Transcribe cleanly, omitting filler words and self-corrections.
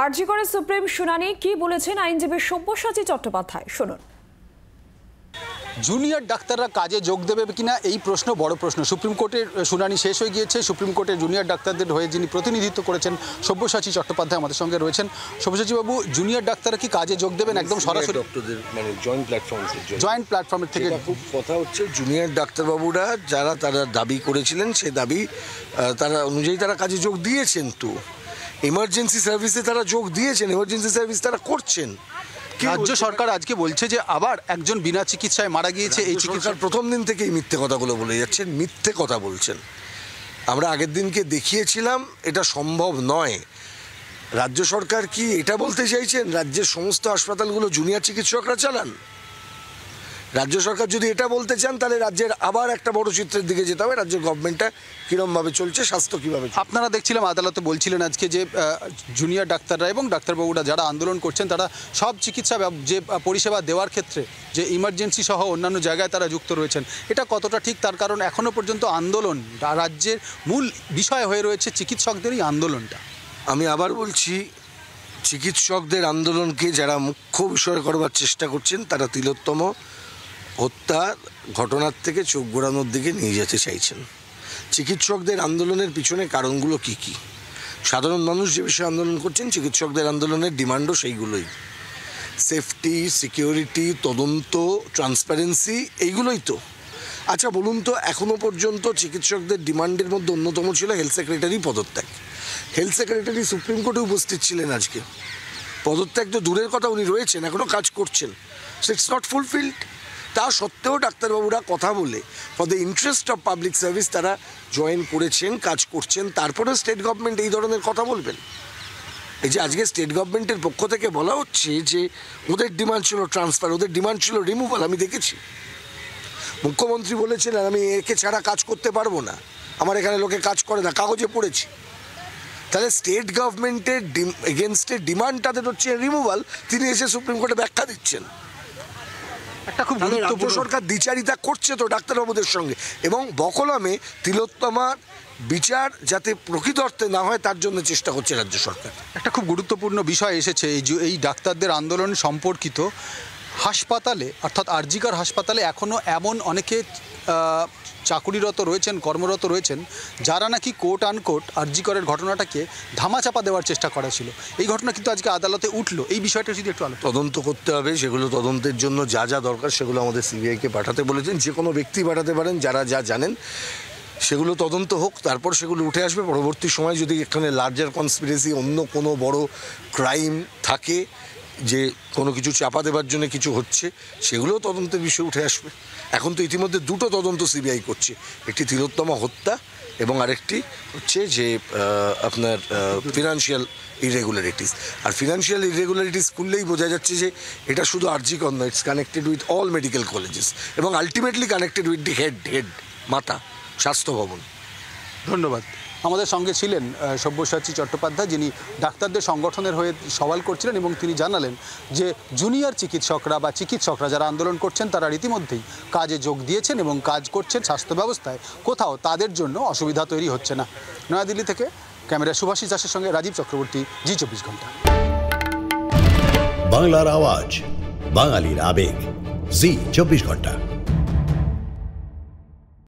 আরজি করে সুপ্রিম শুনানি কি বলেছেন আইনজীবী সব্যসাচী চট্টোপাধ্যায়, শুনুন। জুনিয়র ডাক্তাররা কাজে যোগ দেবে কিনা এই প্রশ্ন বড় প্রশ্ন। সুপ্রিম কোর্টের শুনানি শেষ হয়ে গিয়েছে। সুপ্রিম কোর্টের জুনিয়র ডাক্তারদের হয়ে যিনি প্রতিনিধিত্ব করেছেন সব্যসাচী চট্টোপাধ্যায় আমাদের সঙ্গে রয়েছেন। সব্যসাচী বাবু, জুনিয়র ডাক্তাররা কি কাজে যোগ দেবেন একদম সরাসরি ডক্টরদের মানে জয়েন্ট প্ল্যাটফর্মের থেকে? খুব কথা হচ্ছে জুনিয়র ডাক্তারবাবুরা তারা দাবি করেছিলেন, সে দাবি তারা অনুযায়ী তারা কাজে যোগ দিয়েছেন। তো এমার্জেন্সি সার্ভিসে তারা যোগ দিয়েছেন, এমার্জেন্সি সার্ভিস তারা করছেন। রাজ্য সরকার আজকে বলছে যে আবার একজন বিনা চিকিৎসায় মারা গিয়েছে। এই চিকিৎসার প্রথম দিন থেকেই মিথ্যে কথাগুলো বলে যাচ্ছেন, মিথ্যে কথা বলছেন। আমরা আগের দিনকে দেখিয়েছিলাম এটা সম্ভব নয়। রাজ্য সরকার কি এটা বলতে চাইছেন রাজ্যের সমস্ত হাসপাতালগুলো জুনিয়র চিকিৎসকরা চালান? রাজ্য সরকার যদি এটা বলতে চান তাহলে রাজ্যের আবার একটা বড় চিত্রের দিকে যেতে হবে। রাজ্যের গভর্নমেন্টটা কীরমভাবে চলছে, স্বাস্থ্য কীভাবে। আপনারা দেখছিলাম আদালতে বলছিলেন আজকে যে জুনিয়র ডাক্তাররা এবং ডাক্তারবাবুরা যারা আন্দোলন করছেন তারা সব চিকিৎসা যে পরিষেবা দেওয়ার ক্ষেত্রে যে ইমার্জেন্সি সহ অন্যান্য জায়গায় তারা যুক্ত রয়েছেন, এটা কতটা ঠিক? তার কারণ এখনও পর্যন্ত আন্দোলন রাজ্যের মূল বিষয় হয়ে রয়েছে চিকিৎসকদেরই আন্দোলনটা। আমি আবার বলছি, চিকিৎসকদের আন্দোলনকে যারা মুখ্য বিষয় করবার চেষ্টা করছেন তারা তিলোত্তম হত্যা ঘটনার থেকে চোখ ঘোরানোর দিকে নিয়ে যেতে চাইছেন। চিকিৎসকদের আন্দোলনের পিছনে কারণগুলো কি কি? সাধারণ মানুষ যে বিষয়ে আন্দোলন করছেন, চিকিৎসকদের আন্দোলনের ডিমান্ডও সেইগুলোই। সেফটি, সিকিউরিটি, তদন্ত, ট্রান্সপারেন্সি, এইগুলোই তো। আচ্ছা বলুন তো, এখনও পর্যন্ত চিকিৎসকদের ডিমান্ডের মধ্যে অন্যতম ছিল হেলথ সেক্রেটারি পদত্যাগ। হেলথ সেক্রেটারি সুপ্রিম কোর্টে উপস্থিত ছিলেন আজকে। পদত্যাগ তো দূরের কথা, উনি রয়েছেন, এখনও কাজ করছেন। So it's not fulfilled. তা সত্ত্বেও ডাক্তারবাবুরা কথা বলে for the interest of public service তারা জয়েন করেছেন, কাজ করছেন। তারপরে স্টেট গভর্নমেন্ট এই ধরনের কথা বলবেন? এই যে আজকে স্টেট গভর্নমেন্টের পক্ষ থেকে বলা হচ্ছে যে ওদের ডিমান্ড ছিল ট্রান্সফার, ওদের ডিমান্ড ছিল রিমুভাল। আমি দেখেছি মুখ্যমন্ত্রী বলেছিলেন আমি একে ছাড়া কাজ করতে পারবো না, আমার এখানে লোকে কাজ করে না, কাগজে পড়েছি। তাহলে স্টেট গভর্নমেন্টের এগেনস্টের ডিমান্ড তাদের হচ্ছে রিমুভাল, তিনি এসে সুপ্রিম কোর্টে ব্যাখ্যা দিচ্ছেন। একটা খুব রাজ্য সরকার দ্বিচারিতা করছে তো ডাক্তারবাবুদের সঙ্গে, এবং বকলমে তিলোত্তমার বিচার যাতে প্রকৃত অর্থে না হয় তার জন্য চেষ্টা করছে রাজ্য সরকার। একটা খুব গুরুত্বপূর্ণ বিষয় এসেছে এই ডাক্তারদের আন্দোলন সম্পর্কিত। হাসপাতালে অর্থাৎ আরজি কর হাসপাতালে এখনও এমন অনেকে চাকুরিরত রয়েছেন, কর্মরত রয়েছেন, যারা নাকি কোর্ট আনকোর্ট আরজি করের ঘটনাটাকে ধামাচাপা দেওয়ার চেষ্টা করা ছিল। এই ঘটনা কিন্তু আজকে আদালতে উঠলো। এই বিষয়টা যদি একটু তদন্ত করতে হবে, সেগুলো তদন্তের জন্য যা যা দরকার সেগুলো আমাদের সিবিআইকে পাঠাতে বলেছেন। যে কোনো ব্যক্তি পাঠাতে পারেন যারা যা জানেন, সেগুলো তদন্ত হোক, তারপর সেগুলো উঠে আসবে। পরবর্তী সময় যদি এখানে লার্জার কনস্পিরেসি, অন্য কোনো বড় ক্রাইম থাকে, যে কোনো কিছু চাপা দেবার জন্য কিছু হচ্ছে, সেগুলোও তদন্তের বিষয়ে উঠে আসবে। এখন তো ইতিমধ্যে দুটো তদন্ত সিবিআই করছে, একটি তিলোত্তমা হত্যা এবং আরেকটি হচ্ছে যে আপনার ফিনান্সিয়াল ইরেগুলারিটিস। আর ফিনান্সিয়াল ইরেগুলারিটিস খুললেই বোঝা যাচ্ছে যে এটা শুধু আরজি কর নয়, it's connected with all medical colleges এবং ultimately connected with the head মাতা স্বাস্থ্য ভবন। ধন্যবাদ। আমাদের সঙ্গে ছিলেন সব্যসাচী চট্টোপাধ্যায়, যিনি ডাক্তারদের সংগঠনের হয়ে সওয়াল করছিলেন এবং তিনি জানালেন যে জুনিয়র চিকিৎসকরা বা চিকিৎসকরা যারা আন্দোলন করছেন তারা রীতিমধ্যেই কাজে যোগ দিয়েছেন এবং কাজ করছেন। স্বাস্থ্য ব্যবস্থায় কোথাও তাদের জন্য অসুবিধা তৈরি হচ্ছে না। নয়াদিল্লি থেকে ক্যামেরা সুভাষিস দাসের সঙ্গে রাজীব চক্রবর্তী, জি 24 ঘন্টা। বাংলার আওয়াজ, বাঙালির আবেগ, জি 24 ঘন্টা।